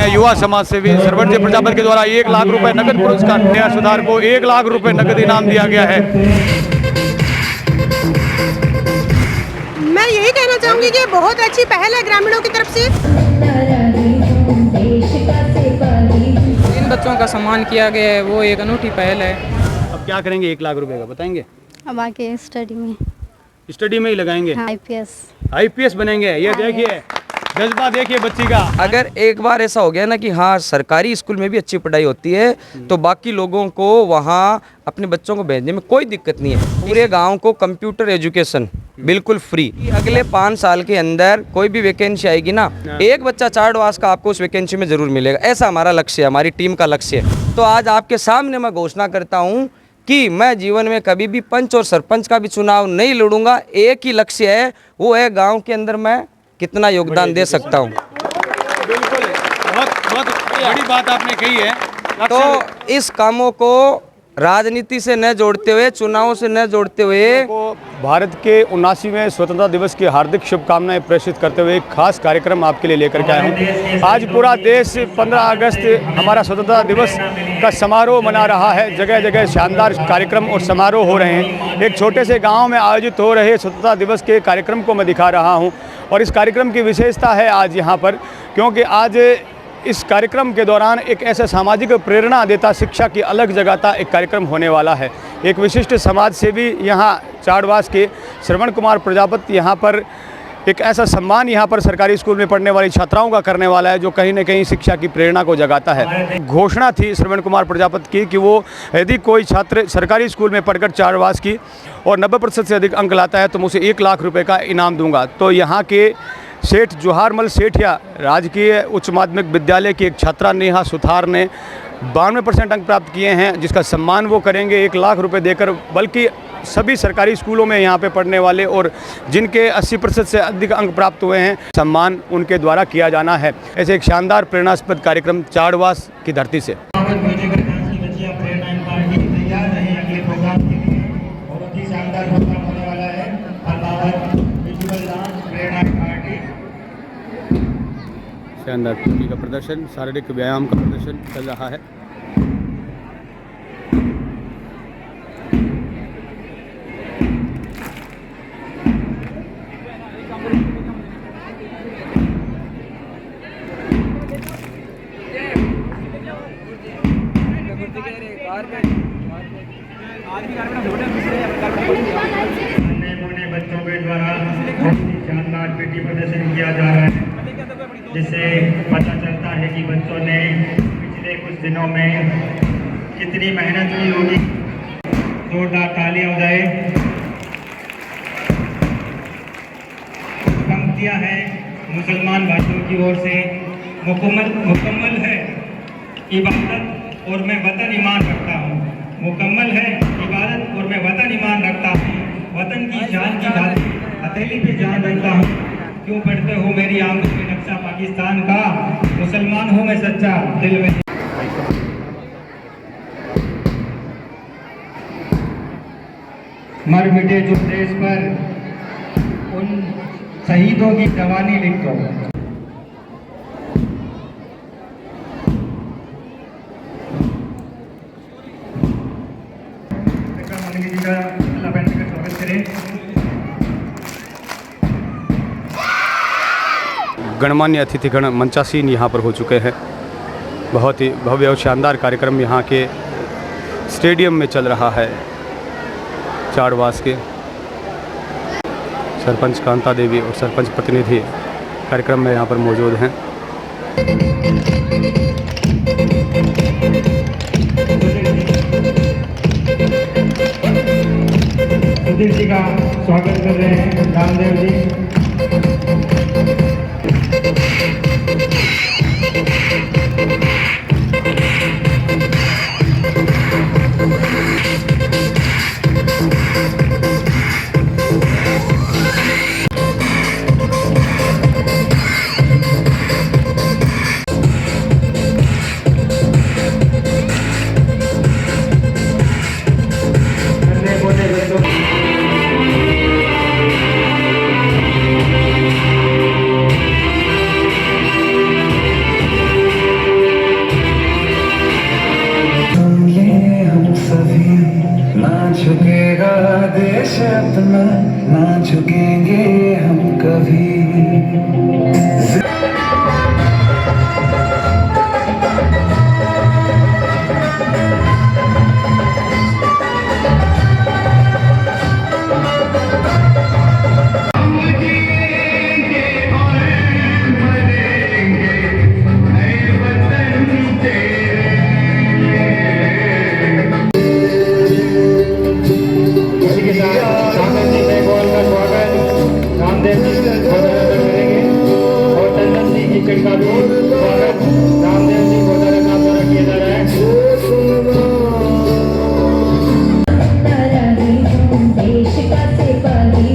हैं युवा समाज सेवी सरवण जी प्रजापति के द्वारा 1 लाख रुपए नगद पुरस्कार, नया सुधार को 1 लाख रुपए नगद इनाम दिया गया है। मैं यही कहना चाहूंगी कि बहुत अच्छी पहल है ग्रामीणों की तरफ से। जिन बच्चों का सम्मान किया गया है वो एक अनूठी पहल है। अब क्या करेंगे 1 लाख रुपए का बताएंगे? अब आगे स्टडी में ही लगाएंगे। आईपीएस बनेंगे। ये देखिए जज्बा देखिए बच्ची का। अगर एक बार ऐसा हो गया ना कि हाँ सरकारी स्कूल में भी अच्छी पढ़ाई होती है तो बाकी लोगों को वहाँ अपने बच्चों को भेजने में कोई दिक्कत नहीं है। पूरे गांव को कंप्यूटर एजुकेशन बिल्कुल फ्री। अगले 5 साल के अंदर कोई भी वैकेंसी आएगी ना, एक बच्चा चारवास का आपको उस वैकेंसी में जरूर मिलेगा। ऐसा हमारा लक्ष्य है, हमारी टीम का लक्ष्य है। तो आज आपके सामने मैं घोषणा करता हूँ कि मैं जीवन में कभी भी पंच और सरपंच का भी चुनाव नहीं लड़ूंगा। एक ही लक्ष्य है, वो है गांव के अंदर मैं कितना योगदान दे सकता हूं। बिल्कुल, बहुत बड़ी बात आपने कही है। तो इस कामों को राजनीति से न जोड़ते हुए, चुनावों से न जोड़ते हुए, भारत के 79वें स्वतंत्रता दिवस की हार्दिक शुभकामनाएं प्रेषित करते हुए एक खास कार्यक्रम आपके लिए लेकर के आए हूँ। आज पूरा देश 15 अगस्त हमारा स्वतंत्रता दिवस का समारोह मना रहा है। जगह जगह शानदार कार्यक्रम और समारोह हो रहे हैं। एक छोटे से गांव में आयोजित हो रहे स्वतंत्रता दिवस के कार्यक्रम को मैं दिखा रहा हूं। और इस कार्यक्रम की विशेषता है आज यहाँ पर, क्योंकि आज इस कार्यक्रम के दौरान एक ऐसा सामाजिक प्रेरणा देता, शिक्षा की अलग जगाता एक कार्यक्रम होने वाला है। एक विशिष्ट समाज सेवी यहाँ चाड़वास के श्रवण कुमार प्रजापति यहाँ पर एक ऐसा सम्मान यहाँ पर सरकारी स्कूल में पढ़ने वाली छात्राओं का करने वाला है जो कहीं न कहीं शिक्षा की प्रेरणा को जगाता है। घोषणा थी श्रवण कुमार प्रजापति की कि वो यदि कोई छात्र सरकारी स्कूल में पढ़कर चाड़वास की और 90% से अधिक अंक लाता है तो मैं उसे 1 लाख रुपए का इनाम दूंगा। तो यहाँ के सेठ जोहारमल सेठिया राजकीय उच्च माध्यमिक विद्यालय की एक छात्रा नेहा सुथार ने 92% अंक प्राप्त किए हैं, जिसका सम्मान वो करेंगे 1 लाख रुपए देकर। बल्कि सभी सरकारी स्कूलों में यहाँ पे पढ़ने वाले और जिनके 80% से अधिक अंक प्राप्त हुए हैं, सम्मान उनके द्वारा किया जाना है। ऐसे एक शानदार प्रेरणास्पद कार्यक्रम चाड़वास की धरती से। शानदार कुश्ती का प्रदर्शन, शारीरिक व्यायाम का प्रदर्शन चल रहा है। बच्चों के द्वारा शानदार पीटी प्रदर्शन किया जा रहा है, जिससे पता चलता है कि बच्चों ने पिछले कुछ दिनों में कितनी मेहनत की होगी। जोरदार तालियां हो जाए। पंक्तियां हैं मुसलमान भाइयों की ओर से। मुकम्मल है इबादत और मैं वतन ईमान रखता हूँ। मुकम्मल है इबादत और मैं वतन ईमान रखता हूँ। वतन की जान की हथेली पे जान रखता हूँ। क्यों पढ़ते हो मेरी आंखों में नक्शा पाकिस्तान का, मुसलमान हूँ मैं सच्चा दिल में। मर मिटे जो देश पर, उन शहीदों की जवानी लिख दो। स्वागत करें। गणमान्य अतिथिगण मंचासीन यहाँ पर हो चुके हैं। बहुत ही भव्य और शानदार कार्यक्रम यहाँ के स्टेडियम में चल रहा है। चाड़वास के सरपंच कांता देवी और सरपंच प्रतिनिधि कार्यक्रम में यहाँ पर मौजूद हैं। सुधीर जी का स्वागत कर रहे हैं रामदेव जी। का भी स्वागत रामदेव जी गोदारा साहब द्वारा किया जा रहा है। देश का सिपाही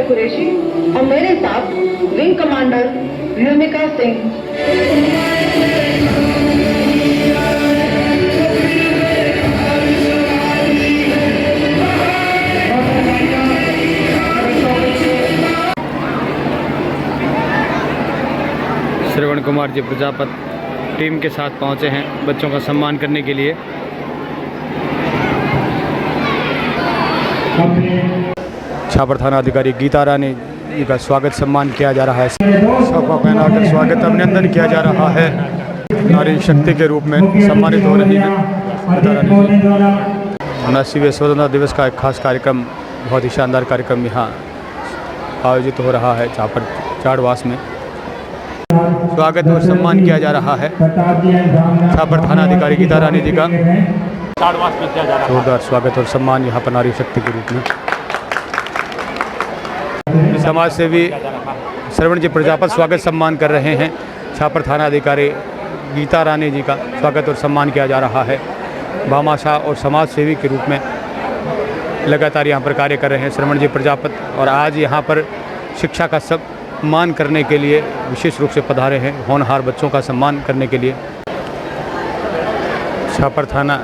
कुरैशी और मेरे साथ wing commander Vyomika Singh. Shravan Kumar ji Prajapat team के साथ पहुंचे हैं बच्चों का सम्मान करने के लिए। छापर थाना अधिकारी गीता रानी जी का स्वागत सम्मान किया जा रहा है। सबका पहनाकर स्वागत अभिनंदन किया जा रहा है। नारी शक्ति के रूप में सम्मानित हो रही है गीता रानी जी। 79वें स्वतंत्रता दिवस का एक खास कार्यक्रम, बहुत ही शानदार कार्यक्रम यहाँ आयोजित हो रहा है छापर चाड़वास में। स्वागत और सम्मान किया जा रहा है छापर थाना अधिकारी गीता रानी जी का। जोरदार स्वागत और सम्मान यहाँ पर नारी शक्ति के रूप में। समाज सेवी श्रवण जी प्रजापत स्वागत सम्मान कर रहे हैं। छापर थाना अधिकारी गीता रानी जी का स्वागत और सम्मान किया जा रहा है। भामाशाह और समाज सेवी के रूप में लगातार यहाँ पर कार्य कर रहे हैं श्रवण जी प्रजापत, और आज यहाँ पर शिक्षा का सम्मान करने के लिए विशेष रूप से पधारे हैं। होनहार बच्चों का सम्मान करने के लिए छापर थाना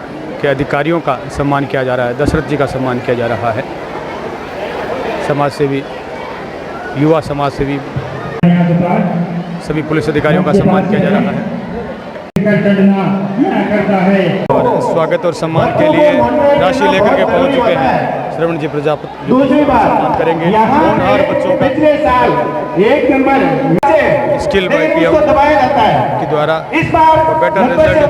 के अधिकारियों का सम्मान किया जा रहा है। दशरथ जी का सम्मान किया जा रहा है। समाज सेवी, युवा समाज सेवी, सभी पुलिस अधिकारियों का सम्मान किया जा रहा है। और स्वागत और सम्मान के लिए राशि लेकर के पहुंच चुके हैं श्रवण जी प्रजापत। सम्मान करेंगे होनहार बच्चों का एक नंबर स्किल बाय पीएम के द्वारा बेटर रिजल्ट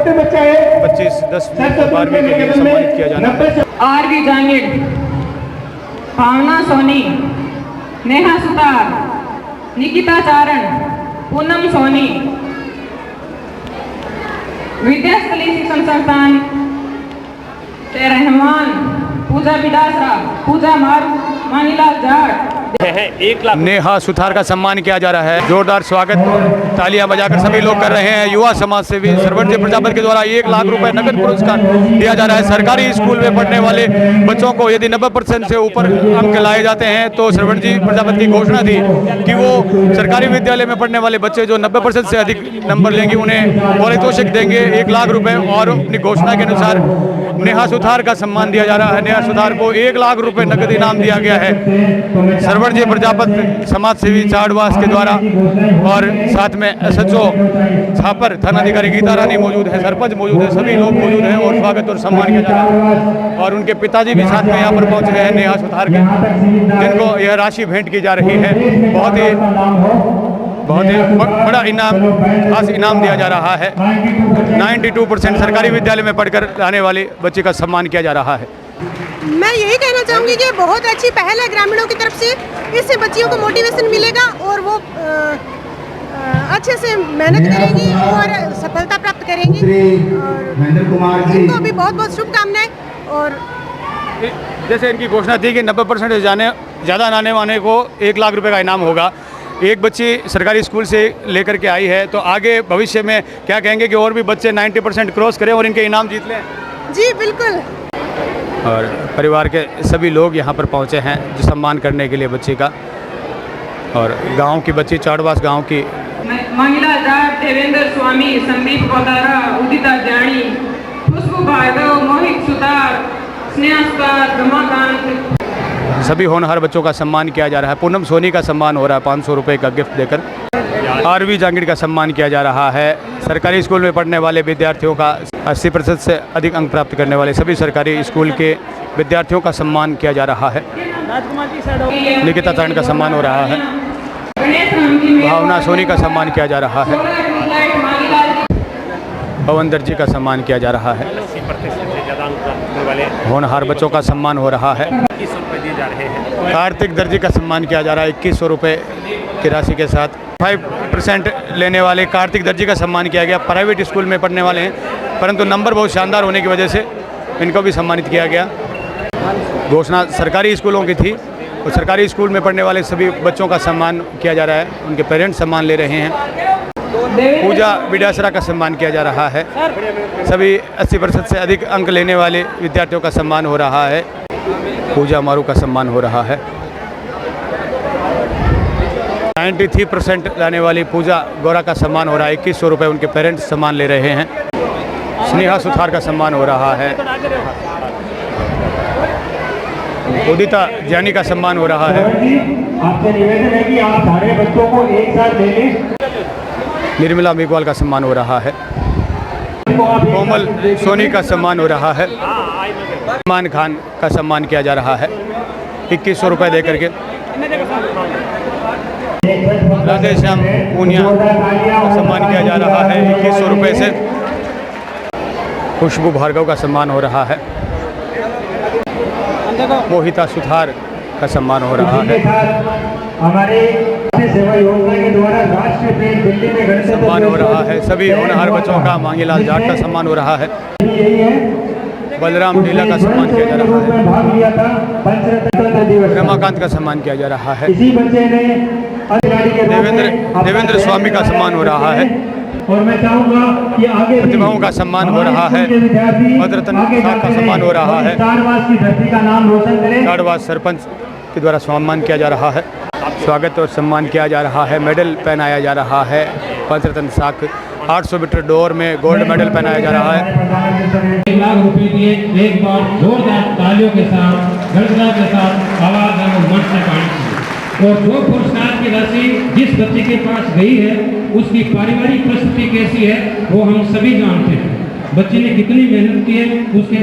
2025 10वीं 12वीं के लिए सम्मानित किया जाना है। आरवी जांगिड़, भावना सोनी, नेहा सुतार, निकिता चारण, पूनम सोनी। विद्यास्थली शिक्षण संस्थान से रहमान पूजा बिदासरा, पूजा मानीलाल जाट। नेहा सुथार का सम्मान किया जा रहा है। जोरदार स्वागत तालियां बजाकर सभी लोग कर रहे हैं। युवा समाज सेवी श्रवण जी प्रजापत के द्वारा 1 लाख रुपए नगद पुरस्कार दिया जा रहा है। सरकारी स्कूल में पढ़ने वाले बच्चों को यदि 90% से ऊपर अंक लाए जाते हैं तो श्रवण जी प्रजापत की घोषणा थी कि वो सरकारी विद्यालय में पढ़ने वाले बच्चे जो 90% से अधिक नंबर लेंगे उन्हें पारितोषिक देंगे 1 लाख रुपए। और अपनी घोषणा के अनुसार नेहा सुथार का सम्मान दिया जा रहा है। नेहा सुथार को 1 लाख रुपए नगद इनाम दिया गया है श्रवण जी प्रजापत समाज सेवी चाड़वास के द्वारा। और साथ में SHO छापर थानाधिकारी गीता रानी मौजूद है, सरपंच मौजूद है, सभी लोग मौजूद हैं और स्वागत और सम्मान किया जा रहा है। और उनके पिताजी भी साथ में यहाँ पर पहुँच गए हैं नेहा सुथार के, जिनको यह राशि भेंट की जा रही है। बहुत ही बड़ा इनाम, खास इनाम दिया जा रहा है। 92% सरकारी विद्यालय में पढ़कर आने वाले बच्चे का सम्मान किया जा रहा है। मैं यही कहना चाहूँगी कि बहुत अच्छी पहल है ग्रामीणों की तरफ से। इससे बच्चियों को मोटिवेशन मिलेगा और वो अच्छे से मेहनत करेंगी और सफलता प्राप्त करेंगी। और इनको भी बहुत बहुत शुभकामनाएं। और जैसे इनकी घोषणा थी कि 90% ज़्यादा आने वाले को 1 लाख रुपए का इनाम होगा। एक बच्ची सरकारी स्कूल से लेकर के आई है, तो आगे भविष्य में क्या कहेंगे कि और भी बच्चे 90% क्रॉस करें और इनके इनाम जीत लें? जी बिल्कुल। और परिवार के सभी लोग यहाँ पर पहुँचे हैं जो सम्मान करने के लिए बच्ची का। और गांव की बच्ची, चाड़वास गांव की। महिला जाट, देवेंद्र स्वामी, संदीप गोदारा, उदिता जानी, खुशबू भार्गव, मोहित सुतार, स्नेहा सुतार, रमाकांत। सभी होनहार बच्चों का सम्मान किया जा रहा है। पूनम सोनी का सम्मान हो रहा है 500 रुपये का गिफ्ट देकर। आरवी जांगिड़ का सम्मान किया जा रहा है। सरकारी स्कूल में पढ़ने वाले विद्यार्थियों का 80% से अधिक अंक प्राप्त करने वाले सभी सरकारी स्कूल के विद्यार्थियों का सम्मान किया जा रहा है। निकिता तांड का सम्मान हो रहा है। भावना सोनी का सम्मान किया जा रहा है। पवन दर्जी का सम्मान किया जा रहा है। होनहार बच्चों का सम्मान हो रहा है। कार्तिक दर्जी का सम्मान किया जा रहा है 2100 रुपये की राशि के साथ। 5% लेने वाले कार्तिक दर्जी का सम्मान किया गया। प्राइवेट स्कूल में पढ़ने वाले हैं, परंतु नंबर बहुत शानदार होने की वजह से इनको भी सम्मानित किया गया। घोषणा सरकारी स्कूलों की थी और सरकारी स्कूल में पढ़ने वाले सभी बच्चों का सम्मान किया जा रहा है। उनके पेरेंट्स सम्मान ले रहे हैं। पूजा बिडासरा का सम्मान किया जा रहा है। सभी 80% से अधिक अंक लेने वाले विद्यार्थियों का सम्मान हो रहा है। पूजा मारू का सम्मान हो रहा है। 93% लाने वाली पूजा गौरा का सम्मान हो रहा है। 2100 रुपये उनके पेरेंट्स सम्मान ले रहे हैं। स्नेहा सुथार का सम्मान हो रहा है। उदिता जानी का सम्मान हो रहा है। आपसे निवेदन है कि आप सारे बच्चों को एक साथ ले लें। निर्मला मेघवाल का सम्मान हो रहा है। कोमल सोनी का सम्मान हो रहा है। सलमान खान का सम्मान किया जा रहा है 2100 रुपये दे करके। राधे श्याम पूनिया का सम्मान किया जा रहा है 2100 रुपये से। खुशबू भार्गव का सम्मान हो रहा है। मोहिता सुथार का सम्मान हो रहा है। हमारे सेवा योजना के द्वारा राष्ट्रीय प्रेम दिल्ली में गणतंत्र सम्मान हो रहा है। सभी होनहार बच्चों का मांगीलाल जाट का सम्मान हो रहा है। बलराम ढीला का सम्मान किया जा रहा है। भाग लिया था पंचरत्न दिवस। रमाकांत का सम्मान किया जा रहा है। इसी बच्चे ने अधिकारी के देवेंद्र स्वामी का सम्मान हो रहा है। और मैं चाहूंगा कि आगे प्रतिभाओं का सम्मान हो रहा है। भद्रतन साहब का सम्मान हो रहा है। ताड़वास की धरती का नाम रोशन करें। ताड़वास सरपंच के द्वारा सम्मान किया जा रहा है। स्वागत और सम्मान किया जा रहा है। मेडल पहनाया जा रहा है। पंचरत्न साख 800 मीटर दौड़ में गोल्ड मेडल पहनाया जा रहा है। 1 लाख रुपए दिए। एक बार जोरदार तालियों के साथ गड़गड़ा के साथ आवाज है वो मंच तक आनी चाहिए। और जो पुरस्कार की राशि जिस बच्चे के पास गई है उसकी पारिवारिक परिस्थिति कैसी है वो हम सभी जानते हैं। बच्चे ने कितनी मेहनत की है, उसके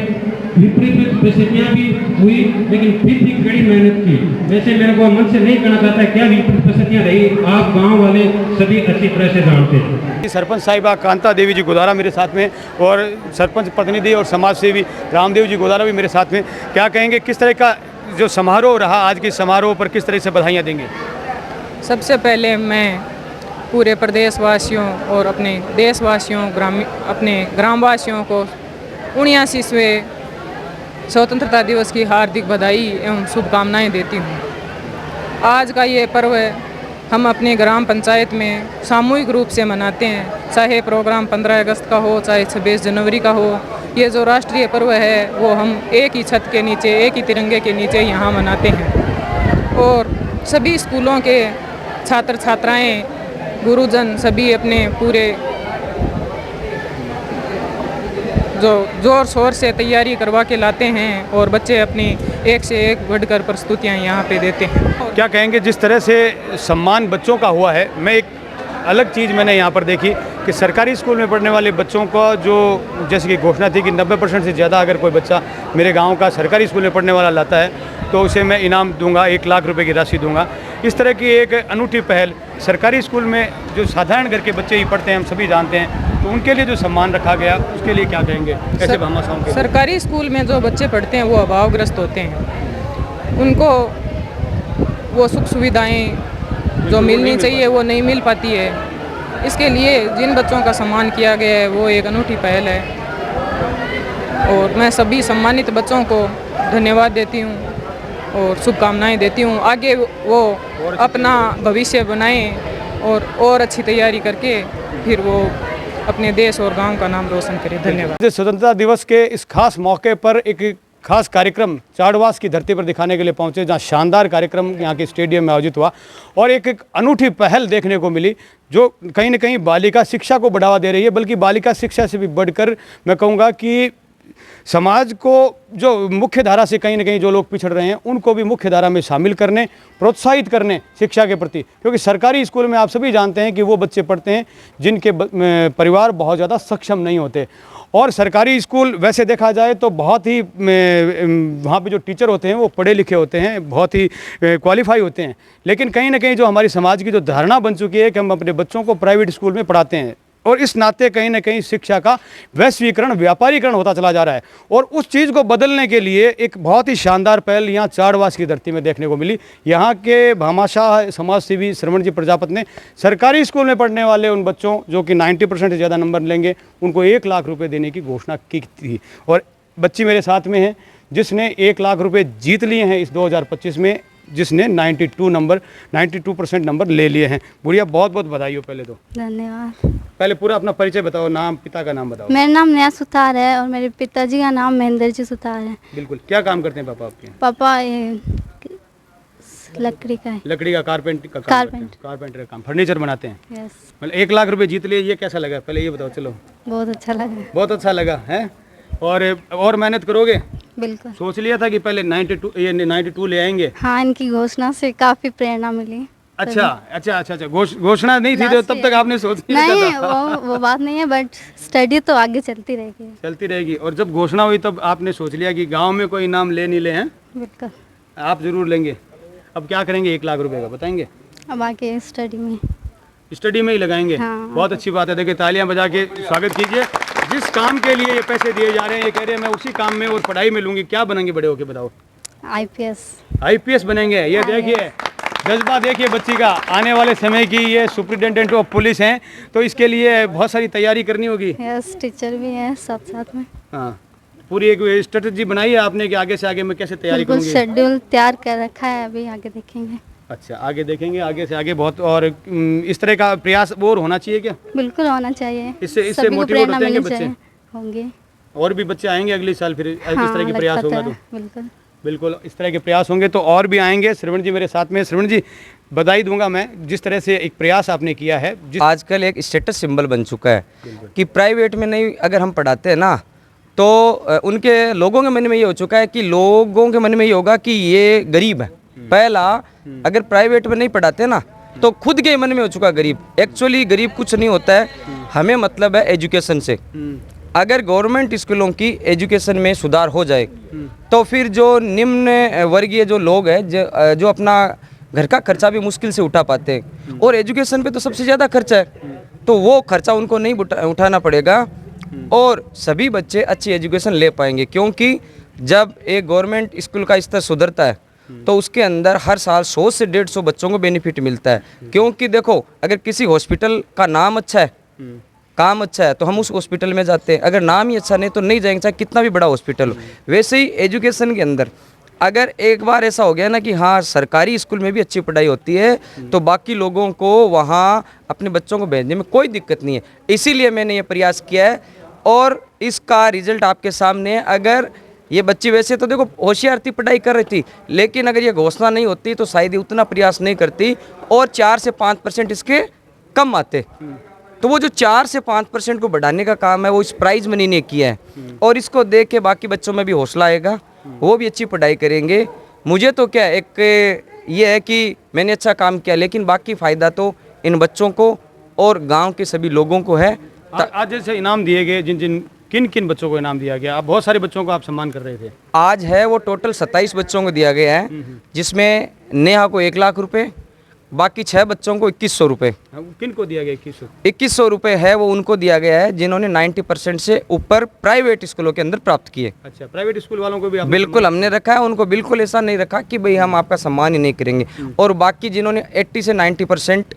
विपरीत परिस्थितियाँ भी हुई, लेकिन फिर भी कड़ी मेहनत की। वैसे मेरे को मन से नहीं कहना चाहता क्या विपरीत परिस्थितियाँ रही, आप गांव वाले सभी अच्छी तरह से जानते हैं। सरपंच साहिबा कांता देवी जी गोदारा मेरे साथ में और सरपंच प्रतिनिधि और समाज सेवी रामदेव जी गोदारा भी मेरे साथ में। क्या कहेंगे, किस तरह का जो समारोह रहा, आज के समारोह पर किस तरह से बधाइयाँ देंगे? सबसे पहले मैं पूरे प्रदेशवासियों और अपने देशवासियों अपने ग्रामवासियों को 79वें स्वतंत्रता दिवस की हार्दिक बधाई एवं शुभकामनाएं देती हूँ। आज का ये पर्व हम अपने ग्राम पंचायत में सामूहिक रूप से मनाते हैं, चाहे प्रोग्राम 15 अगस्त का हो, चाहे 26 जनवरी का हो। ये जो राष्ट्रीय पर्व है वो हम एक ही छत के नीचे, एक ही तिरंगे के नीचे यहाँ मनाते हैं। और सभी स्कूलों के छात्र छात्राएं, गुरुजन सभी अपने पूरे जो जोर शोर से तैयारी करवा के लाते हैं और बच्चे अपनी एक से एक बढ़कर प्रस्तुतियाँ यहाँ पे देते हैं। क्या कहेंगे, जिस तरह से सम्मान बच्चों का हुआ है, मैं एक अलग चीज़ मैंने यहाँ पर देखी कि सरकारी स्कूल में पढ़ने वाले बच्चों का जो जैसे कि घोषणा थी कि 90% से ज़्यादा अगर कोई बच्चा मेरे गांव का सरकारी स्कूल में पढ़ने वाला लाता है तो उसे मैं इनाम दूंगा, 1 लाख रुपए की राशि दूंगा। इस तरह की एक अनूठी पहल सरकारी स्कूल में जो साधारण घर के बच्चे ही पढ़ते हैं, हम सभी जानते हैं, तो उनके लिए जो सम्मान रखा गया उसके लिए क्या कहेंगे ऐसे भामाशाहों के? सरकारी स्कूल में जो बच्चे पढ़ते हैं वो अभावग्रस्त होते हैं, उनको वो सुख सुविधाएँ जो मिलनी चाहिए वो नहीं मिल पाती है। इसके लिए जिन बच्चों का सम्मान किया गया है वो एक अनूठी पहल है और मैं सभी सम्मानित बच्चों को धन्यवाद देती हूँ और शुभकामनाएं देती हूँ। आगे वो अपना भविष्य बनाएं और अच्छी तैयारी करके फिर वो अपने देश और गांव का नाम रोशन करें। धन्यवाद। स्वतंत्रता दिवस के इस खास मौके पर एक खास कार्यक्रम चाड़वास की धरती पर दिखाने के लिए पहुंचे, जहां शानदार कार्यक्रम यहाँ के स्टेडियम में आयोजित हुआ और एक अनूठी पहल देखने को मिली जो कहीं न कहीं बालिका शिक्षा को बढ़ावा दे रही है। बल्कि बालिका शिक्षा से भी बढ़कर मैं कहूँगा कि समाज को जो मुख्य धारा से कहीं न कहीं जो लोग पिछड़ रहे हैं उनको भी मुख्य धारा में शामिल करने, प्रोत्साहित करने शिक्षा के प्रति। क्योंकि सरकारी स्कूल में आप सभी जानते हैं कि वो बच्चे पढ़ते हैं जिनके परिवार बहुत ज़्यादा सक्षम नहीं होते और सरकारी स्कूल वैसे देखा जाए तो बहुत ही वहाँ पे जो टीचर होते हैं वो पढ़े लिखे होते हैं, बहुत ही क्वालिफाई होते हैं, लेकिन कहीं ना कहीं जो हमारी समाज की जो धारणा बन चुकी है कि हम अपने बच्चों को प्राइवेट स्कूल में पढ़ाते हैं, और इस नाते कहीं ना कहीं शिक्षा का वैश्वीकरण, व्यापारीकरण होता चला जा रहा है। और उस चीज़ को बदलने के लिए एक बहुत ही शानदार पहल यहाँ चाड़वास की धरती में देखने को मिली। यहाँ के भामाशाह समाज सेवी श्रवण जी प्रजापति ने सरकारी स्कूल में पढ़ने वाले उन बच्चों जो कि 90% से ज़्यादा नंबर लेंगे उनको 1 लाख रुपये देने की घोषणा की थी। और बच्ची मेरे साथ में है जिसने 1 लाख रुपये जीत लिए हैं इस 2025 में, जिसने 92% नंबर ले लिए हैं। बुढ़िया बहुत बहुत बधाई हो पहले तो। धन्यवाद। पहले पूरा अपना परिचय बताओ, नाम, पिता का नाम बताओ। मेरा नाम नया सुतार है और मेरे पिताजी का नाम महेंद्र जी सुतार है। बिल्कुल। क्या काम करते हैं पापा आपके? पापा ये लकड़ी का है। लकड़ी का कारपेंटर का काम, फर्नीचर बनाते हैं। यस। मतलब 1 लाख रुपए जीत लिए, ये कैसा लगा पहले ये बताओ। चलो, बहुत अच्छा लगा। बहुत अच्छा लगा है। और मेहनत करोगे? बिल्कुल। सोच लिया था कि पहले 92 ले आएंगे? हाँ, इनकी घोषणा से काफ़ी प्रेरणा मिली। अच्छा। घोषणा नहीं थी तो तब तक आपने सोच नहीं, वो बात नहीं है, बट स्टडी तो आगे चलती रहेगी। और जब घोषणा हुई तब आपने सोच लिया कि गांव में कोई इनाम ले नहीं ले हैं? बिल्कुल। आप जरूर लेंगे। अब क्या करेंगे 1 लाख रुपए का बताएंगे? अब आगे स्टडी में ही लगाएंगे। हाँ। बहुत अच्छी बात है। देखिए, तालियां बजा के स्वागत कीजिए। जिस काम के लिए ये पैसे दिए जा रहे हैं, ये कह रहे हैं मैं उसी काम में और पढ़ाई में लूंगी। क्या बनेंगे बड़े होके बताओ? आईपीएस बनेंगे। ये देखिए जज्बा, देखिए बच्ची का। आने वाले समय की ये सुपरिटेंडेंट ऑफ पुलिस हैं, तो इसके लिए बहुत सारी तैयारी करनी होगी। यस, टीचर भी है साथ में। हाँ, पूरी एक स्ट्रेटजी बनाई है आपने कि आगे से आगे मैं कैसे तैयारी करूंगी? शेड्यूल तैयार कर रखा है, अभी आगे देखेंगे। अच्छा, आगे देखेंगे, आगे से आगे बहुत। और इस तरह का प्रयास और होना चाहिए क्या? बिल्कुल होना चाहिए। इससे मोटिवेट होते हैं बच्चे? होंगे। और भी बच्चे आएंगे अगले साल फिर इस तरह के प्रयास होगा तो? बिल्कुल, इस तरह के प्रयास होंगे तो और भी आएंगे। श्रवण जी मेरे साथ में। श्रवण जी, बधाई दूंगा मैं जिस तरह से एक प्रयास आपने किया है। आजकल एक स्टेटस सिंबल बन चुका है कि प्राइवेट में नहीं अगर हम पढ़ाते हैं ना, तो उनके लोगों के मन में ये हो चुका है कि लोगों के मन में ये होगा कि ये गरीब है। पहला, अगर प्राइवेट में नहीं पढ़ाते ना तो खुद के मन में हो चुका गरीब। एक्चुअली गरीब कुछ नहीं होता है, हमें मतलब है एजुकेशन से। अगर गवर्नमेंट स्कूलों की एजुकेशन में सुधार हो जाए तो फिर जो निम्न वर्गीय जो लोग हैं जो अपना घर का खर्चा भी मुश्किल से उठा पाते हैं, और एजुकेशन पे तो सबसे ज़्यादा खर्चा है, तो वो खर्चा उनको नहीं उठाना पड़ेगा और सभी बच्चे अच्छी एजुकेशन ले पाएंगे। क्योंकि जब एक गवर्नमेंट स्कूल का स्तर सुधरता है तो उसके अंदर हर साल 100 से 150 बच्चों को बेनिफिट मिलता है। क्योंकि देखो, अगर किसी हॉस्पिटल का नाम अच्छा है, काम अच्छा है, तो हम उस हॉस्पिटल में जाते हैं। अगर नाम ही अच्छा नहीं तो नहीं जाएंगे, चाहे कितना भी बड़ा हॉस्पिटल हो। वैसे ही एजुकेशन के अंदर अगर एक बार ऐसा हो गया ना कि हाँ सरकारी स्कूल में भी अच्छी पढ़ाई होती है, तो बाकी लोगों को वहाँ अपने बच्चों को भेजने में कोई दिक्कत नहीं है। इसीलिए मैंने ये प्रयास किया है और इसका रिजल्ट आपके सामने है। अगर ये बच्ची वैसे तो देखो होशियार थी, पढ़ाई कर रही थी, लेकिन अगर ये घोषणा नहीं होती तो शायद ये उतना प्रयास नहीं करती और 4 से 5% इसके कम आते। तो वो जो 4 से 5% को बढ़ाने का काम है वो इस प्राइज मनी ने किया है, और इसको देख के बाकी बच्चों में भी हौसला आएगा, वो भी अच्छी पढ़ाई करेंगे। मुझे तो क्या एक ये है कि मैंने अच्छा काम किया, लेकिन बाकी फ़ायदा तो इन बच्चों को और गांव के सभी लोगों को है। आज जैसे इनाम दिए गए, किन बच्चों को इनाम दिया गया? आप बहुत सारे बच्चों को आप सम्मान कर रहे थे। आज है वो टोटल 27 बच्चों को दिया गया है, जिसमें नेहा को 1 लाख रुपए, बाकी 6 बच्चों को 2100 रुपये। किन को दिया गया? 2100 रुपये है वो उनको दिया गया है जिन्होंने 90% से ऊपर प्राइवेट स्कूलों के अंदर प्राप्त किए। अच्छा, प्राइवेट स्कूल वालों को भी बिल्कुल हमने रखा है, उनको बिल्कुल ऐसा नहीं रखा कि भाई हम आपका सम्मान ही नहीं करेंगे। और बाकी जिन्होंने 80 से 90%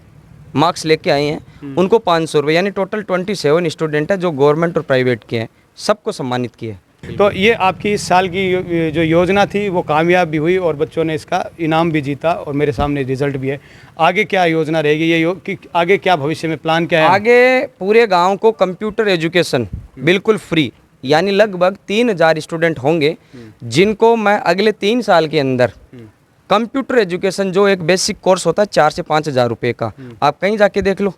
मार्क्स लेके आए हैं उनको 500 रुपये, यानी टोटल 27 स्टूडेंट है जो गवर्नमेंट और प्राइवेट के हैं, सबको सम्मानित किए। तो ये आपकी इस साल की जो योजना थी वो कामयाब भी हुई और बच्चों ने इसका इनाम भी जीता और मेरे सामने रिजल्ट भी है। आगे क्या योजना रहेगी कि आगे क्या भविष्य में प्लान क्या है? आगे पूरे गांव को कंप्यूटर एजुकेशन बिल्कुल फ्री, यानी लगभग 3000 स्टूडेंट होंगे जिनको मैं अगले 3 साल के अंदर कंप्यूटर एजुकेशन जो एक बेसिक कोर्स होता है 4 से 5 हज़ार रुपये का, आप कहीं जाके देख लो,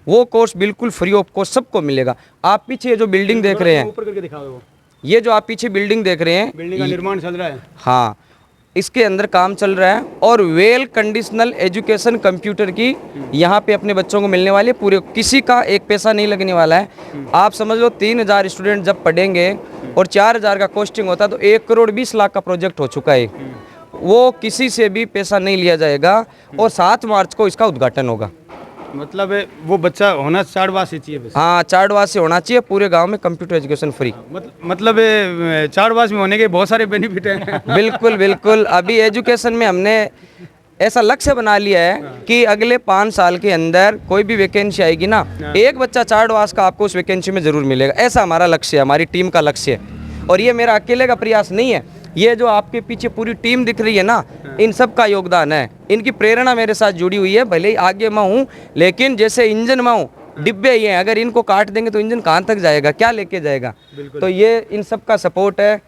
वो कोर्स बिल्कुल फ्री ऑफ कॉस्ट सबको मिलेगा। आप पीछे जो बिल्डिंग देख रहे हैं, ऊपर करके दिखाओ, ये जो आप पीछे बिल्डिंग देख रहे हैं, बिल्डिंग का निर्माण चल रहा है। हाँ, इसके अंदर काम चल रहा है और वेल कंडीशनल एजुकेशन कंप्यूटर की यहाँ पे अपने बच्चों को मिलने वाली है। पूरे किसी का एक पैसा नहीं लगने वाला है। आप समझ लो 3000 स्टूडेंट जब पढ़ेंगे और 4000 का कॉस्टिंग होता है तो 1,20,00,000 का प्रोजेक्ट हो चुका है। वो किसी से भी पैसा नहीं लिया जाएगा और 7 मार्च को इसका उद्घाटन होगा। मतलब वो बच्चा होना चाड़वा से चाहिए बस। हाँ, चाड़वा से होना चाहिए। पूरे गांव में कंप्यूटर एजुकेशन फ्री। मतलब चाड़वास में होने के बहुत सारे बेनिफिट हैं। बिल्कुल बिल्कुल। अभी एजुकेशन में हमने ऐसा लक्ष्य बना लिया है कि अगले 5 साल के अंदर कोई भी वैकेंसी आएगी ना, एक बच्चा चाड़वास का आपको उस वैकेंसी में ज़रूर मिलेगा। ऐसा हमारा लक्ष्य है, हमारी टीम का लक्ष्य है। और ये मेरा अकेले का प्रयास नहीं है, ये जो आपके पीछे पूरी टीम दिख रही है ना, इन सब का योगदान है। इनकी प्रेरणा मेरे साथ जुड़ी हुई है। भले ही आगे मैं हूँ, लेकिन जैसे इंजन में हूँ, डिब्बे ये हैं, अगर इनको काट देंगे तो इंजन कहाँ तक जाएगा, क्या लेके जाएगा। तो ये इन सब का सपोर्ट है।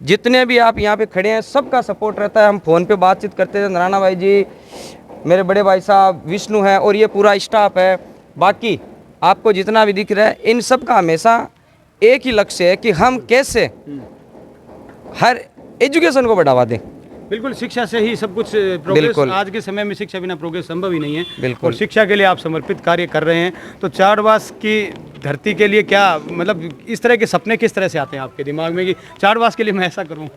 जितने भी आप यहाँ पे खड़े हैं सबका सपोर्ट रहता है। हम फ़ोन पे बातचीत करते थे, नारायण भाई जी, मेरे बड़े भाई साहब विष्णु है और ये पूरा स्टाफ है। बाकी आपको जितना भी दिख रहा है, इन सब का हमेशा एक ही लक्ष्य है कि हम कैसे हर एजुकेशन को बढ़ावा दें। बिल्कुल, शिक्षा से ही सब कुछ प्रोग्रेस। आज के समय में शिक्षा बिना प्रोग्रेस संभव ही नहीं है। बिल्कुल। और शिक्षा के लिए आप समर्पित कार्य कर रहे हैं। तो चाड़वास की धरती के लिए क्या, मतलब इस तरह के सपने किस तरह से आते हैं आपके दिमाग में कि चाड़वास के लिए मैं ऐसा करूं?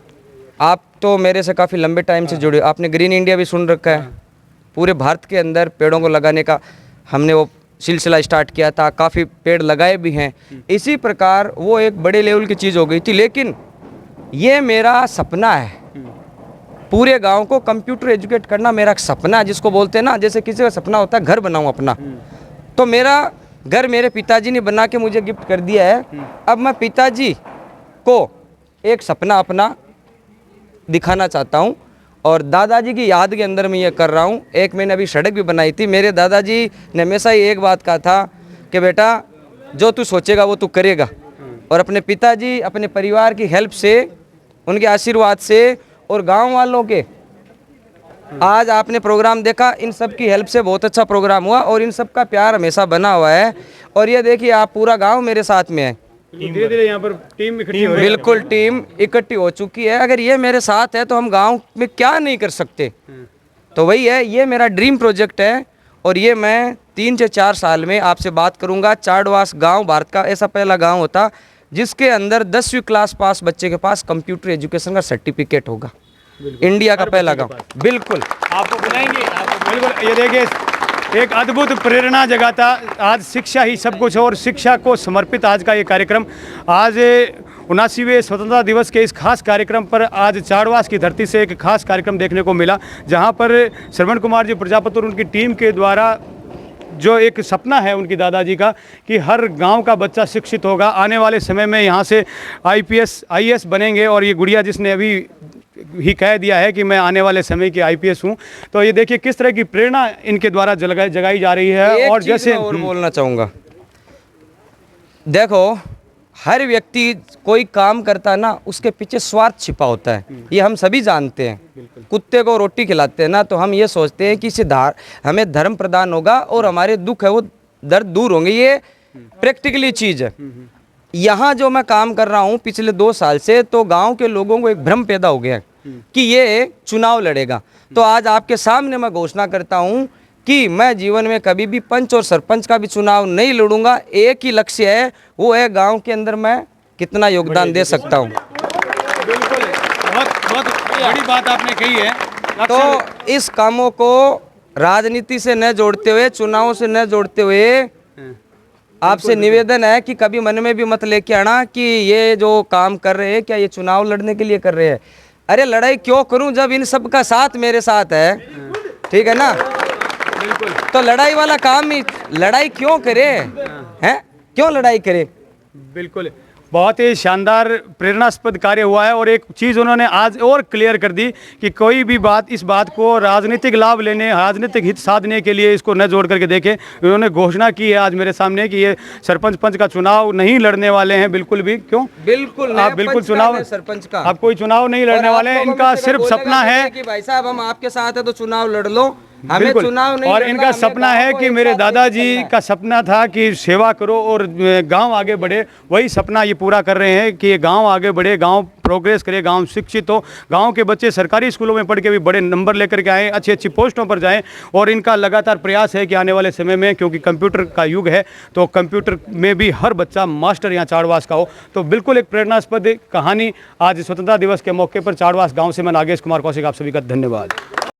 आप तो मेरे से काफ़ी लंबे टाइम से जुड़े, आपने ग्रीन इंडिया भी सुन रखा है। पूरे भारत के अंदर पेड़ों को लगाने का हमने वो सिलसिला स्टार्ट किया था, काफ़ी पेड़ लगाए भी हैं। इसी प्रकार वो एक बड़े लेवल की चीज़ हो गई थी। लेकिन ये मेरा सपना है, पूरे गांव को कंप्यूटर एजुकेट करना मेरा सपना है। जिसको बोलते हैं ना, जैसे किसी का सपना होता है घर बनाऊं अपना, तो मेरा घर मेरे पिताजी ने बना के मुझे गिफ्ट कर दिया है। अब मैं पिताजी को एक सपना अपना दिखाना चाहता हूं और दादाजी की याद के अंदर मैं ये कर रहा हूं। एक मैंने अभी सड़क भी बनाई थी। मेरे दादाजी ने हमेशा ही एक बात कहा था कि बेटा, जो तू सोचेगा वो तू करेगा। और अपने पिताजी, अपने परिवार की हेल्प से, उनके आशीर्वाद से और गांव वालों के, आज आपने प्रोग्राम देखा, इन सब की हेल्प से बहुत अच्छा प्रोग्राम हुआ और इन सब का प्यार हमेशा बना हुआ है। और ये देखिए, आप पूरा गांव मेरे साथ में है। धीरे धीरे यहाँ पर टीम इकट्ठी हो रही है। बिल्कुल, टीम इकट्ठी हो चुकी है। अगर ये मेरे साथ है तो हम गांव में क्या नहीं कर सकते। तो वही है, ये मेरा ड्रीम प्रोजेक्ट है और ये मैं 3 से 4 साल में आपसे बात करूंगा। चाड़वास गांव भारत का ऐसा पहला गांव होता जिसके अंदर 10वीं क्लास पास बच्चे के पास कंप्यूटर एजुकेशन का सर्टिफिकेट होगा। इंडिया का पहला गांव। बिल्कुल, आपको बुलाएंगे। बिल्कुल, ये देखिए, एक अद्भुत प्रेरणा जगाता। आज शिक्षा ही सब कुछ और शिक्षा को समर्पित आज का ये कार्यक्रम। आज 79वें स्वतंत्रता दिवस के इस खास कार्यक्रम पर आज चाड़वास की धरती से एक खास कार्यक्रम देखने को मिला, जहां पर श्रवण कुमार जी प्रजापति और उनकी टीम के द्वारा जो एक सपना है उनकी दादाजी का कि हर गांव का बच्चा शिक्षित होगा, आने वाले समय में यहाँ से IPS IAS बनेंगे। और ये गुड़िया जिसने अभी ही कह दिया है कि मैं आने वाले समय की IPS हूँ। तो ये देखिए किस तरह की प्रेरणा इनके द्वारा जगाई जा रही है। और जैसे और बोलना चाहूँगा, देखो, हर व्यक्ति कोई काम करता है ना, उसके पीछे स्वार्थ छिपा होता है। ये हम सभी जानते हैं। कुत्ते को रोटी खिलाते हैं ना, तो हम ये सोचते हैं कि इससे हमें धर्म प्रदान होगा और हमारे दुख है वो दर्द दूर होंगे। ये प्रैक्टिकली चीज़ है। यहाँ जो मैं काम कर रहा हूँ पिछले 2 साल से, तो गांव के लोगों को एक भ्रम पैदा हो गया है कि ये चुनाव लड़ेगा। तो आज आपके सामने मैं घोषणा करता हूँ कि मैं जीवन में कभी भी पंच और सरपंच का भी चुनाव नहीं लड़ूंगा। एक ही लक्ष्य है, वो है गांव के अंदर मैं कितना योगदान दे सकता हूं। बिल्कुल, बहुत बड़ी बात आपने कही है। तो इस कामों को राजनीति से न जोड़ते हुए, चुनावों से न जोड़ते हुए, आपसे निवेदन है कि कभी मन में भी मत लेके आना कि ये जो काम कर रहे हैं क्या ये चुनाव लड़ने के लिए कर रहे हैं। अरे लड़ाई क्यों करूं जब इन सब का साथ मेरे साथ है, ठीक है ना। तो लड़ाई वाला काम ही, लड़ाई क्यों करे हैं, क्यों लड़ाई करे। बिल्कुल, बहुत ही शानदार प्रेरणास्पद कार्य हुआ है। और एक चीज़ उन्होंने आज और क्लियर कर दी कि कोई भी बात, इस बात को राजनीतिक लाभ लेने, राजनीतिक हित साधने के लिए इसको न जोड़ करके देखें। उन्होंने घोषणा की है आज मेरे सामने कि ये सरपंच पंच का चुनाव नहीं लड़ने वाले हैं बिल्कुल भी। क्यों? बिल्कुल, आप बिल्कुल चुनाव, सरपंच का आप कोई चुनाव नहीं लड़ने वाले हैं। इनका सिर्फ सपना है कि भाई साहब हम आपके साथ है तो चुनाव लड़ लो। हमें बिल्कुल। चुनाव नहीं और लड़ना, इनका हमें सपना गाँव है को कि एक मेरे साथ दादाजी लेकर चलना का सपना था कि सेवा करो और गांव आगे बढ़े। वही सपना ये पूरा कर रहे हैं कि गांव आगे बढ़े, गांव प्रोग्रेस करे, गांव शिक्षित हो, गांव के बच्चे सरकारी स्कूलों में पढ़ के भी बड़े नंबर लेकर के आएँ, अच्छी अच्छी पोस्टों पर जाएं। और इनका लगातार प्रयास है कि आने वाले समय में, क्योंकि कंप्यूटर का युग है, तो कंप्यूटर में भी हर बच्चा मास्टर यहाँ चाड़वास का हो। तो बिल्कुल एक प्रेरणास्पद कहानी आज स्वतंत्रता दिवस के मौके पर चाड़वास गाँव से मैं नागेश कुमार कौशिक, आप सभी का धन्यवाद।